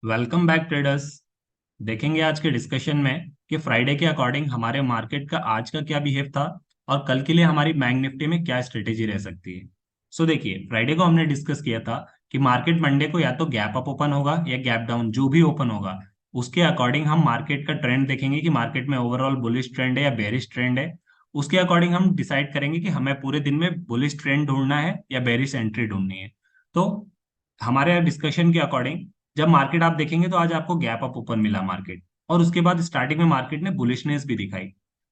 Welcome back traders. देखेंगे आज के डिस्कशन में कि फ्राइडे के अकॉर्डिंग हमारे मार्केट का आज का क्या बिहेव था और कल के लिए हमारी बैंक निफ्टी में क्या स्ट्रेटेजी रह सकती है। देखिए, फ्राइडे को हमने डिस्कस किया था कि मार्केट मंडे को या तो गैप अप ओपन होगा या गैप डाउन, जो भी ओपन होगा उसके अकॉर्डिंग हम मार्केट का ट्रेंड देखेंगे कि मार्केट में ओवरऑल बुलिश ट्रेंड है या बेरिश ट्रेंड है। उसके अकॉर्डिंग हम डिसाइड करेंगे कि हमें पूरे दिन में बुलिश ट्रेंड ढूंढना है या बेरिश एंट्री ढूंढनी है। तो हमारे डिस्कशन के अकॉर्डिंग जब मार्केट आप देखेंगे तो आज आपको गैप अप ओपन मिला मार्केट, और उसके बाद स्टार्टिंग में मार्केट ने बुलिशनेस भी दिखाई।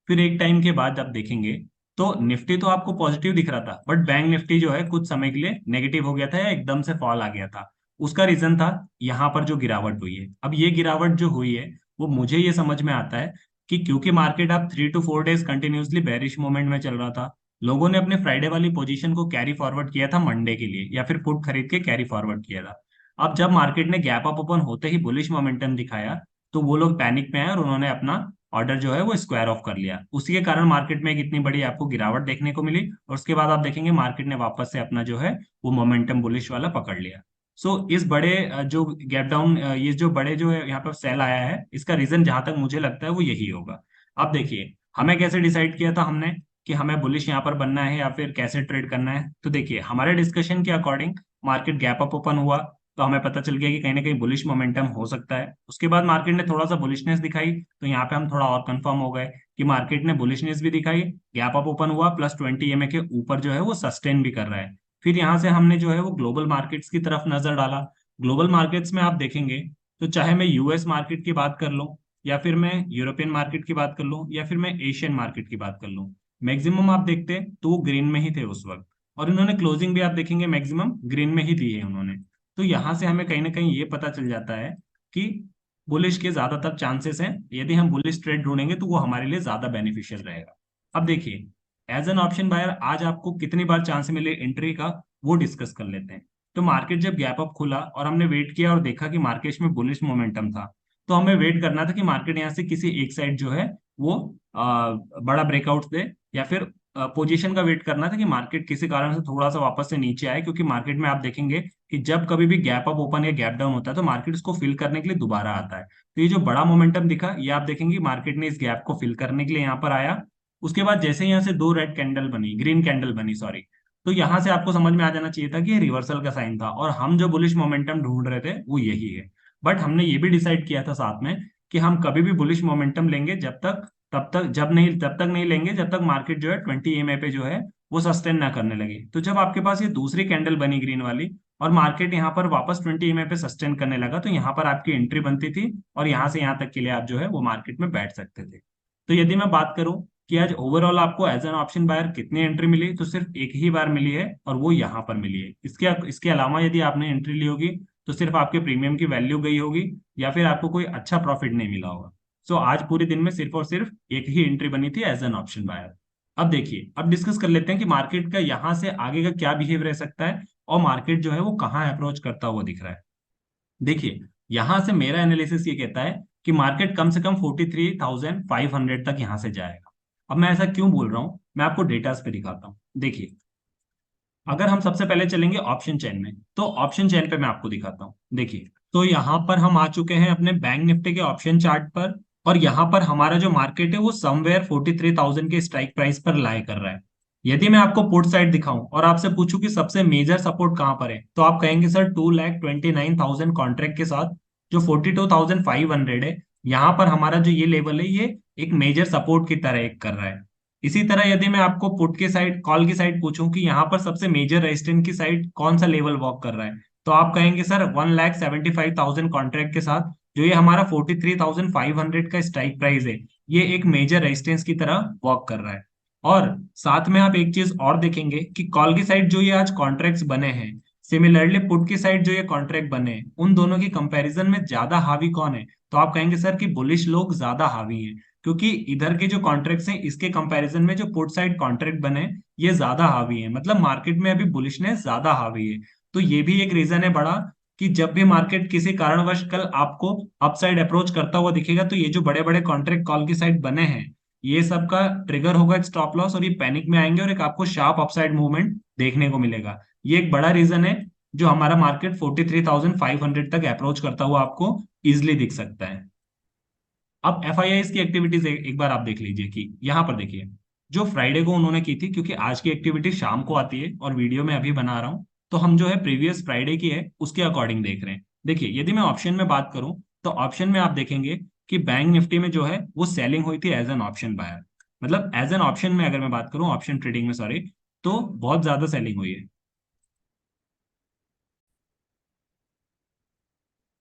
फिर एक टाइम के बाद आप देखेंगे तो निफ्टी तो आपको पॉजिटिव दिख रहा था, बट बैंक निफ्टी जो है कुछ समय के लिए नेगेटिव हो गया था या एकदम से फॉल आ गया था। उसका रीजन था यहाँ पर जो गिरावट हुई है। अब ये गिरावट जो हुई है वो मुझे ये समझ में आता है कि क्योंकि मार्केट अब 3 to 4 days continuously bearish moment में चल रहा था, लोगों ने अपने फ्राइडे वाली पोजीशन को कैरी फॉरवर्ड किया था मंडे के लिए, या फिर पुट खरीद के कैरी फॉरवर्ड किया था। अब जब मार्केट ने गैप अप ओपन होते ही बुलिश मोमेंटम दिखाया तो वो लोग पैनिक में आए और उन्होंने अपना ऑर्डर जो है वो स्क्वायर ऑफ कर लिया। उसी के कारण मार्केट में एक इतनी बड़ी आपको गिरावट देखने को मिली, और उसके बाद आप देखेंगे मार्केट ने वापस से अपना जो है वो मोमेंटम बुलिश वाला पकड़ लिया। इस बड़े जो गैप डाउन, ये जो बड़े जो है यहाँ पर सेल आया है, इसका रीजन जहां तक मुझे लगता है वो यही होगा। अब देखिए, हमें कैसे डिसाइड किया था हमने कि हमें बुलिश यहाँ पर बनना है या फिर कैसे ट्रेड करना है। तो देखिए, हमारे डिस्कशन के according market gap up open हुआ तो हमें पता चल गया कि कहीं ना कहीं बुलिश मोमेंटम हो सकता है। उसके बाद मार्केट ने थोड़ा सा बुलिशनेस दिखाई, तो यहाँ पे हम थोड़ा और कंफर्म हो गए कि मार्केट ने बुलिशनेस भी दिखाई, गैप अप ओपन हुआ, +20 EMA के ऊपर जो है वो सस्टेन भी कर रहा है। फिर यहाँ से हमने जो है वो ग्लोबल मार्केट्स की तरफ नजर डाला। ग्लोबल मार्केट्स में आप देखेंगे तो चाहे मैं यूएस मार्केट की बात कर लूं, या फिर मैं यूरोपियन मार्केट की बात कर लूं, या फिर मैं एशियन मार्केट की बात कर लूं, मैक्सिमम आप देखते तो वो ग्रीन में ही थे उस वक्त। और इन्होंने क्लोजिंग भी आप देखेंगे मैक्सिमम ग्रीन में ही दी है उन्होंने। तो यहां से हमें कहीं ना कहीं ये पता चल जाता है कि बुलिश के ज्यादातर चांसेस हैं। यदि हम बुलिश ट्रेड ढूंढेंगे तो वो हमारे लिए ज्यादा बेनिफिशियल रहेगा। अब देखिए, एज एन ऑप्शन बायर आज आपको कितनी बार चांस मिले एंट्री का, वो डिस्कस कर लेते हैं। तो मार्केट जब गैप अप खुला और हमने वेट किया और देखा कि मार्केट में बुलिश मोमेंटम था, तो हमें वेट करना था कि मार्केट यहाँ से किसी एक साइड जो है वो बड़ा ब्रेकआउट दे, या फिर पोजीशन का वेट करना था कि मार्केट किसी कारण से थोड़ा सा वापस से नीचे आए। क्योंकि मार्केट में आप देखेंगे कि जब कभी भी गैप अप ओपन या गैप डाउन होता है तो मार्केट उसको फिल करने के लिए दोबारा आता है। तो ये जो बड़ा मोमेंटम दिखा, ये आप देखेंगे मार्केट ने इस गैप को फिल करने के लिए यहाँ पर आया। उसके बाद जैसे ही यहाँ से दो रेड कैंडल बनी, ग्रीन कैंडल बनी सॉरी, तो यहाँ से आपको समझ में आ जाना चाहिए था कि ये रिवर्सल का साइन था और हम जो बुलिश मोमेंटम ढूंढ रहे थे वो यही है। बट हमने ये भी डिसाइड किया था साथ में कि हम कभी भी बुलिश मोमेंटम लेंगे जब तक नहीं लेंगे जब तक मार्केट जो है 20 EMA पे जो है वो सस्टेन ना करने लगे। तो जब आपके पास ये दूसरी कैंडल बनी ग्रीन वाली और मार्केट यहाँ पर वापस 20 EMA पे सस्टेन करने लगा, तो यहाँ पर आपकी एंट्री बनती थी और यहाँ से यहाँ तक के लिए आप जो है वो मार्केट में बैठ सकते थे। तो यदि मैं बात करूं कि आज ओवरऑल आपको एज एन ऑप्शन बायर कितनी एंट्री मिली, तो सिर्फ एक ही बार मिली है और वो यहाँ पर मिली है। इसके इसके अलावा यदि आपने एंट्री ली होगी तो सिर्फ आपके प्रीमियम की वैल्यू गई होगी, या फिर आपको कोई अच्छा प्रॉफिट नहीं मिला होगा। आज पूरे दिन में सिर्फ और सिर्फ एक ही एंट्री बनी थी एज एन ऑप्शन बायर। अब देखिए, अब डिस्कस कर लेते हैं कि मार्केट का यहाँ से आगे का क्या बिहेव रह सकता है और मार्केट जो है वो कहाँ अप्रोच करता हुआ दिख रहा है। देखिए, यहां से मेरा एनालिसिस ये कहता है कि मार्केट कम से कम 43,500 तक यहां से जाएगा। अब मैं ऐसा क्यों बोल रहा हूं, मैं आपको डेटास पे दिखाता हूं। देखिए, अगर हम सबसे पहले चलेंगे ऑप्शन चेन में, तो ऑप्शन चेन पे मैं आपको दिखाता हूँ। देखिए, तो यहाँ पर हम आ चुके हैं अपने बैंक निफ्टी के ऑप्शन चार्ट पर, और यहाँ पर हमारा जो मार्केट है वो समवेयर 43,000 के स्ट्राइक प्राइस पर लाई कर रहा है। यदि मैं आपको पुट साइड दिखाऊं और आपसे पूछूं कि सबसे मेजर सपोर्ट कहाँ पर है, तो आप कहेंगे सर 2,29,000 कॉन्ट्रैक्ट के साथ जो 42,500 है, यहाँ पर हमारा जो ये लेवल है ये एक मेजर सपोर्ट की तरह एक कर रहा है। इसी तरह यदि मैं आपको पुट के साइड, कॉल की साइड पूछूं कि यहाँ पर सबसे मेजर रेजिस्टेंस की साइड कौन सा लेवल वॉक कर रहा है, तो आप कहेंगे सर 1,75,000 कॉन्ट्रैक्ट के साथ जो ये हमारा 43,500 का स्ट्राइक प्राइस है, ये एक मेजर रेजिस्टेंस की तरह वॉक कर रहा है। और साथ में आप एक चीज और देखेंगे कि कॉल की साइड जो ये आज कॉन्ट्रैक्ट्स बने हैं, सिमिलरली पुट की साइड जो ये कॉन्ट्रैक्ट बने हैं, उन दोनों की कंपैरिजन में ज्यादा हावी कौन है, तो आप कहेंगे सर कि बुलिश लोग ज्यादा हावी हैं। क्योंकि इधर के जो कॉन्ट्रैक्ट्स हैं इसके कंपैरिजन में जो पुट साइड कॉन्ट्रैक्ट बने ये ज्यादा हावी है, मतलब मार्केट में अभी बुलिशनेस ज्यादा हावी है। तो ये भी एक रीजन है बड़ा कि जब भी मार्केट किसी कारणवश कल आपको अपसाइड अप्रोच करता हुआ दिखेगा, तो ये जो बड़े बड़े कॉन्ट्रैक्ट कॉल की साइड बने हैं, ये सब का ट्रिगर होगा एक स्टॉप लॉस, और ये पैनिक में आएंगे और एक आपको शार्प अपसाइड मूवमेंट देखने को मिलेगा। ये एक बड़ा रीजन है जो हमारा मार्केट 43,500 तक अप्रोच करता हुआ आपको इजिली दिख सकता है। अब एफआईआई की एक्टिविटीज एक बार आप देख लीजिए कि यहाँ पर देखिए जो फ्राइडे को उन्होंने की थी, क्योंकि आज की एक्टिविटी शाम को आती है और वीडियो में अभी बना रहा हूँ, तो हम जो है प्रीवियस फ्राइडे की है उसके अकॉर्डिंग देख रहे हैं। देखिए यदि मैं ऑप्शन में बात करूं तो ऑप्शन में आप देखेंगे कि बैंक निफ्टी में जो है वो सेलिंग हुई थी एज एन ऑप्शन बायर। मतलब एज एन ऑप्शन में अगर मैं बात करूं, ऑप्शन ट्रेडिंग में सॉरी, तो बहुत ज्यादा सेलिंग हुई है।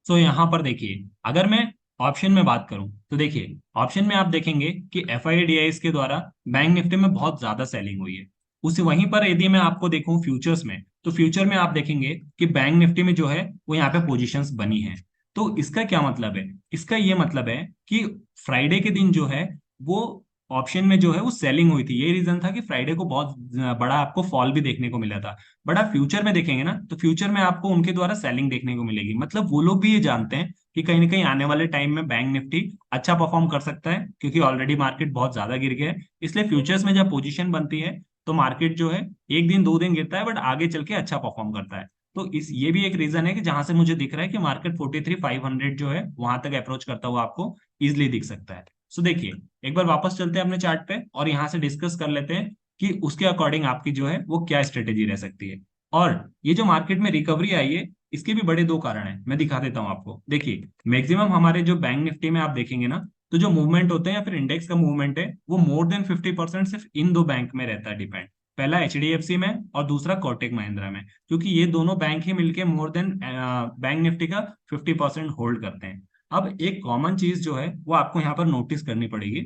तो यहाँ पर देखिए अगर मैं ऑप्शन में बात करूं तो देखिए ऑप्शन में आप देखेंगे कि एफ आई डी के द्वारा बैंक निफ्टी में बहुत ज्यादा सेलिंग हुई है। उसी वहीं पर यदि मैं आपको देखूं फ्यूचर्स में, तो फ्यूचर में आप देखेंगे कि बैंक निफ्टी में जो है वो यहाँ पे पोजीशंस बनी है। तो इसका क्या मतलब है? इसका ये मतलब है कि फ्राइडे के दिन जो है वो ऑप्शन में जो है वो सेलिंग हुई थी। ये रीजन था कि फ्राइडे को बहुत बड़ा आपको फॉल भी देखने को मिला था। बट आप फ्यूचर में देखेंगे ना, तो फ्यूचर में आपको उनके द्वारा सेलिंग देखने को मिलेगी। मतलब वो लोग भी ये जानते हैं कि कहीं ना कहीं आने वाले टाइम में बैंक निफ्टी अच्छा परफॉर्म कर सकता है, क्योंकि ऑलरेडी मार्केट बहुत ज्यादा गिर गया है। इसलिए फ्यूचर्स में जब पोजीशन बनती है तो मार्केट जो है एक दिन दो दिन गिरता है बट आगे चल के अच्छा परफॉर्म करता है। तो इस ये भी एक रीजन है कि जहां से मुझे दिख रहा है कि मार्केट 43,500 जो है वहां तक अप्रोच करता हुआ आपको इजिली दिख सकता है। सो देखिए एक बार वापस चलते हैं अपने चार्ट पे और यहाँ से डिस्कस कर लेते हैं कि उसके अकॉर्डिंग आपकी जो है वो क्या स्ट्रेटेजी रह सकती है। और ये जो मार्केट में रिकवरी आई है इसके भी बड़े दो कारण हैं, मैं दिखा देता हूं आपको। देखिए मैक्सिमम हमारे जो बैंक निफ्टी में आप देखेंगे ना, तो जो मूवमेंट होते हैं या फिर इंडेक्स का मूवमेंट है वो मोर देन 50% सिर्फ इन दो बैंक में रहता है डिपेंड। पहला एचडीएफसी में और दूसरा कोटक महिंद्रा में, क्योंकि ये दोनों बैंक ही मिलके मोर देन बैंक निफ्टी का 50% होल्ड करते हैं। अब एक कॉमन चीज जो है वो आपको यहाँ पर नोटिस करनी पड़ेगी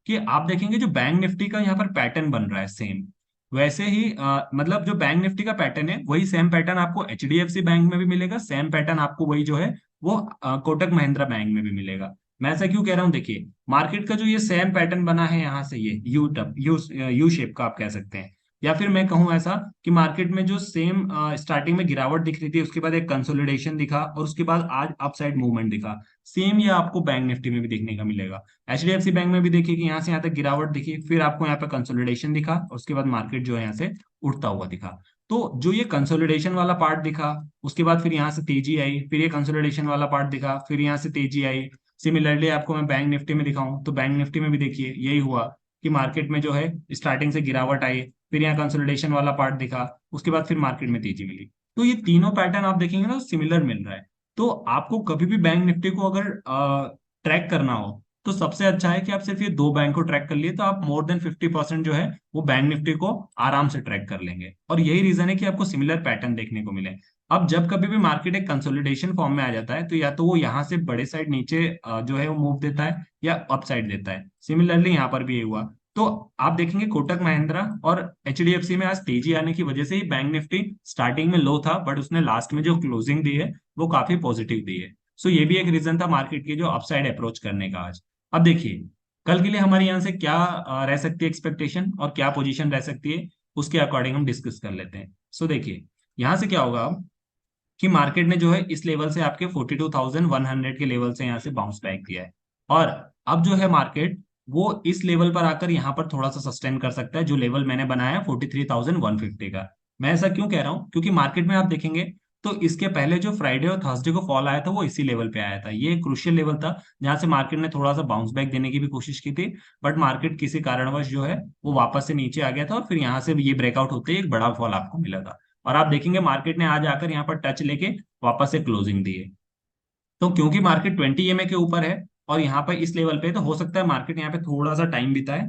कि आप देखेंगे जो बैंक निफ्टी का यहाँ पर पैटर्न बन रहा है सेम वैसे ही मतलब जो बैंक निफ्टी का पैटर्न है वही सेम पैटर्न आपको एचडीएफसी बैंक में भी मिलेगा, सेम पैटर्न आपको वही जो है वो कोटक महिंद्रा बैंक में भी मिलेगा। मैं ऐसा क्यों कह रहा हूँ? देखिए मार्केट का जो ये सेम पैटर्न बना है यहाँ से, ये यू टप यू शेप का आप कह सकते हैं, या फिर मैं कहूँ ऐसा कि मार्केट में जो सेम स्टार्टिंग में गिरावट दिख रही थी उसके बाद एक कंसोलिडेशन दिखा और उसके बाद आज अपसाइड मूवमेंट दिखा, सेम ये आपको बैंक निफ्टी में भी देखने का मिलेगा। एचडीएफसी बैंक में भी देखिए कि यहाँ से यहाँ तक गिरावट दिखी, फिर आपको यहाँ पे कंसोलिडेशन दिखा और उसके बाद मार्केट जो है यहाँ से उठता हुआ दिखा। तो जो ये कंसोलिडेशन वाला पार्ट दिखा उसके बाद फिर यहाँ से तेजी आई, फिर ये कंसोलिडेशन वाला पार्ट दिखा, फिर यहाँ से तेजी आई। सिमिलरली आपको मैं बैंक निफ्टी में दिखाऊं तो बैंक निफ्टी में भी देखिए यही हुआ कि मार्केट में जो है स्टार्टिंग से गिरावट आई, फिर यहाँ कंसोलिडेशन वाला पार्ट दिखा, उसके बाद फिर मार्केट में तेजी मिली। तो ये तीनों पैटर्न आप देखेंगे ना सिमिलर मिल रहा है। तो आपको कभी भी बैंक निफ्टी को अगर ट्रैक करना हो तो सबसे अच्छा है कि आप सिर्फ ये दो बैंक को ट्रैक कर लिए तो आप मोर देन 50% जो है वो बैंक निफ्टी को आराम से ट्रैक कर लेंगे। और यही रीजन है कि आपको सिमिलर पैटर्न देखने को मिले। अब जब कभी भी मार्केट एक कंसोलिडेशन फॉर्म में आ जाता है तो या तो वो यहाँ से बड़े साइड नीचे जो है वो मूव देता है या अप साइड देता है। सिमिलरली यहाँ पर भी ये हुआ। तो आप देखेंगे कोटक महिंद्रा और एचडीएफसी में आज तेजी आने की वजह से ही बैंक निफ्टी स्टार्टिंग में लो था बट उसने लास्ट में जो क्लोजिंग दी है वो काफी पॉजिटिव दी है। सो ये भी एक रीजन था मार्केट की जो अपसाइड अप्रोच करने का आज। अब देखिए कल के लिए हमारे यहाँ से क्या रह सकती है एक्सपेक्टेशन और क्या पोजीशन रह सकती है, उसके अकॉर्डिंग हम डिस्कस कर लेते हैं। सो देखिए यहाँ से क्या होगा कि मार्केट ने जो है इस लेवल से आपके 42,100 के लेवल से यहाँ से बाउंस बैक दिया है। और अब जो है मार्केट वो इस लेवल पर आकर यहाँ पर थोड़ा सा सस्टेन कर सकता है, जो लेवल मैंने बनाया है 43,150 का। मैं ऐसा क्यों कह रहा हूँ? क्योंकि मार्केट में आप देखेंगे तो इसके पहले जो फ्राइडे और थर्सडे को फॉल आया था वो इसी लेवल पे आया था। ये क्रुशियल लेवल था जहां से मार्केट ने थोड़ा सा बाउंस बैक देने की भी कोशिश की थी, बट मार्केट किसी कारणवश जो है वो वापस से नीचे आ गया था और फिर यहाँ से ये ब्रेकआउट होते ही एक बड़ा फॉल आपको मिला था। और आप देखेंगे मार्केट ने आज आकर यहाँ पर टच लेके वापस से क्लोजिंग दी है। तो क्योंकि मार्केट 20 EMA के ऊपर है और यहाँ पर इस लेवल पे, तो हो सकता है मार्केट यहाँ पे थोड़ा सा टाइम बिताए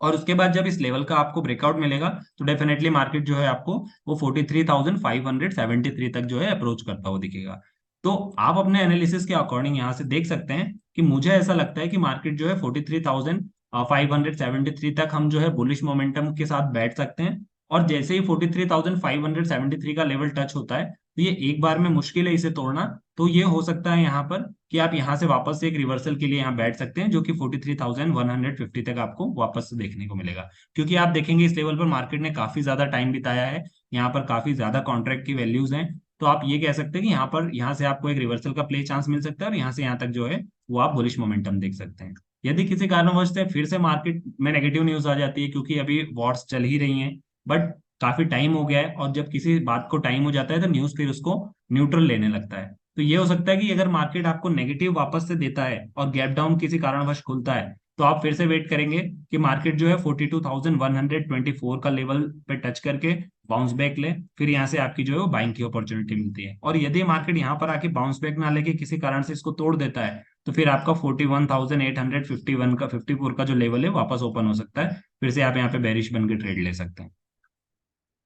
और उसके बाद जब इस लेवल का आपको ब्रेकआउट मिलेगा तो डेफिनेटली मार्केट जो है आपको वो 43,573 तक जो है अप्रोच करता हुआ दिखेगा। तो आप अपने एनालिसिस के अकॉर्डिंग यहाँ से देख सकते हैं कि मुझे ऐसा लगता है कि मार्केट जो है 43,573 तक हम जो है बुलिश मोमेंटम के साथ बैठ सकते हैं। और जैसे ही 43,573 का लेवल टच होता है तो ये एक बार में मुश्किल है इसे तोड़ना। तो ये हो सकता है यहाँ पर कि आप यहाँ से वापस से एक रिवर्सल के लिए यहाँ बैठ सकते हैं, जो कि 43,150 तक आपको वापस से देखने को मिलेगा। क्योंकि आप देखेंगे इस लेवल पर मार्केट ने काफी ज्यादा टाइम बिताया है, यहाँ पर काफी ज्यादा कॉन्ट्रैक्ट की वैल्यूज हैं। तो आप ये कह सकते हैं कि यहाँ पर यहाँ से आपको एक रिवर्सल का प्ले चांस मिल सकता है और यहाँ से यहाँ तक जो है वो आप बुलिश मोमेंटम देख सकते हैं। यदि किसी कारणवश से फिर से मार्केट में नेगेटिव न्यूज आ जाती है, क्योंकि अभी वॉर्स चल ही रही हैं, बट काफी टाइम हो गया है, और जब किसी बात को टाइम हो जाता है तो न्यूज फिर उसको न्यूट्रल लेने लगता है। तो ये हो सकता है कि अगर मार्केट आपको नेगेटिव वापस से देता है और गैप डाउन किसी कारणवश खुलता है, तो आप फिर से वेट करेंगे कि मार्केट जो है 42,124 का लेवल पे टच करके बाउंस बैक ले, फिर यहाँ से आपकी जो है वो बाइंग की अपॉर्चुनिटी मिलती है। और यदि मार्केट यहाँ पर आके बाउंस बैक ना लेके किसी कारण से इसको तोड़ देता है, तो फिर आपका 41,851 का 54 का जो लेवल है वापस ओपन हो सकता है, फिर से आप यहाँ पे बेरिश बन के ट्रेड ले सकते हैं।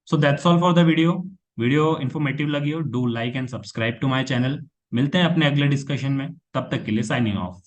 So that's all for the video. Video informative लगी हो, do like and subscribe to my channel. मिलते हैं अपने अगले डिस्कशन में, तब तक के लिए साइनिंग ऑफ।